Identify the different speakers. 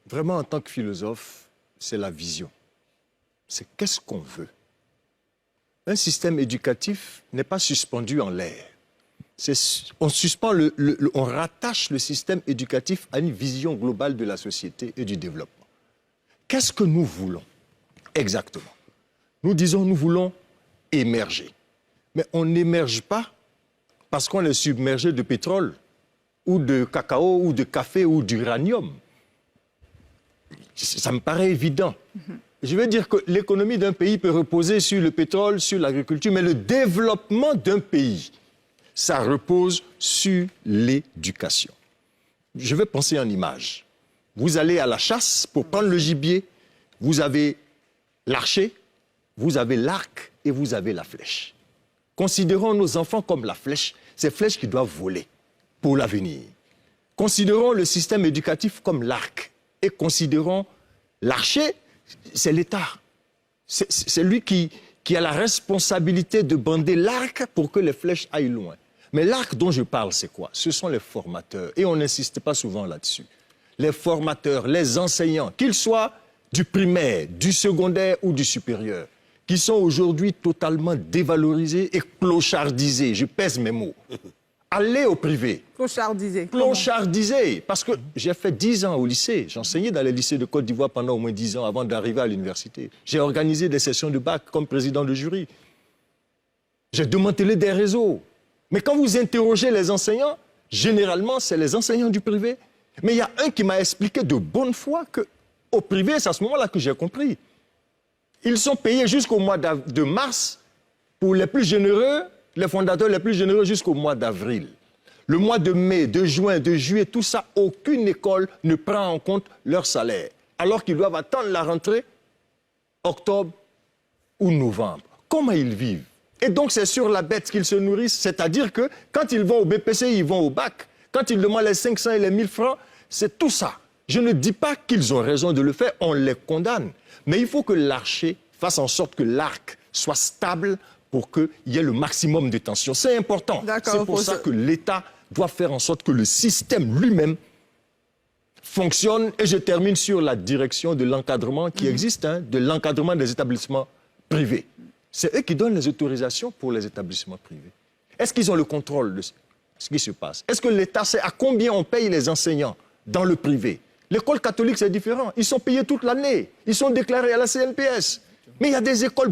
Speaker 1: Vraiment, en tant que philosophe, c'est la vision. C'est qu'est-ce qu'on veut. Un système éducatif n'est pas suspendu en l'air. On rattache le système éducatif à une vision globale de la société et du développement. Qu'est-ce que nous voulons exactement? Nous disons nous voulons émerger. Mais on n'émerge pas parce qu'on est submergé de pétrole ou de cacao ou de café ou d'uranium. Ça me paraît évident. Je veux dire que l'économie d'un pays peut reposer sur le pétrole, sur l'agriculture, mais le développement d'un pays, ça repose sur l'éducation. Je vais penser en images. Vous allez à la chasse pour prendre le gibier, vous avez l'archer, vous avez l'arc et vous avez la flèche. Considérons nos enfants comme la flèche, ces flèches qui doivent voler pour l'avenir. Considérons le système éducatif comme l'arc et considérons l'archer, c'est l'État. C'est lui qui a la responsabilité de bander l'arc pour que les flèches aillent loin. Mais l'arc dont je parle, c'est quoi? Ce sont les formateurs. Et on n'insiste pas souvent là-dessus. Les formateurs, les enseignants, qu'ils soient du primaire, du secondaire ou du supérieur, qui sont aujourd'hui totalement dévalorisés et clochardisés. Je pèse mes mots. Allez au privé.
Speaker 2: Clochardisé.
Speaker 1: Clochardisé. Parce que j'ai fait 10 ans au lycée. J'enseignais dans les lycées de Côte d'Ivoire pendant au moins 10 ans avant d'arriver à l'université. J'ai organisé des sessions de bac comme président de jury. J'ai démantelé des réseaux. Mais quand vous interrogez les enseignants, généralement, c'est les enseignants du privé. Mais il y a un qui m'a expliqué de bonne foi qu'au privé, c'est à ce moment-là que j'ai compris. Ils sont payés jusqu'au mois de mars pour les plus généreux, les fondateurs les plus généreux jusqu'au mois d'avril. Le mois de mai, de juin, de juillet, tout ça, aucune école ne prend en compte leur salaire. Alors qu'ils doivent attendre la rentrée, octobre ou novembre. Comment ils vivent? Et donc c'est sur la bête qu'ils se nourrissent. C'est-à-dire que quand ils vont au BPC, ils vont au bac. Quand ils demandent les 500 et les 1000 francs, c'est tout ça. Je ne dis pas qu'ils ont raison de le faire, on les condamne. Mais il faut que l'archer fasse en sorte que l'arc soit stable pour qu'il y ait le maximum de tension. C'est important. C'est pour ça que l'État doit faire en sorte que le système lui-même fonctionne. Et je termine sur la direction de l'encadrement qui existe, de l'encadrement des établissements privés. C'est eux qui donnent les autorisations pour les établissements privés. Est-ce qu'ils ont le contrôle de ce qui se passe? Est-ce que l'État sait à combien on paye les enseignants dans le privé? L'école catholique, c'est différent. Ils sont payés toute l'année. Ils sont déclarés à la CNPS. Mais il y a des écoles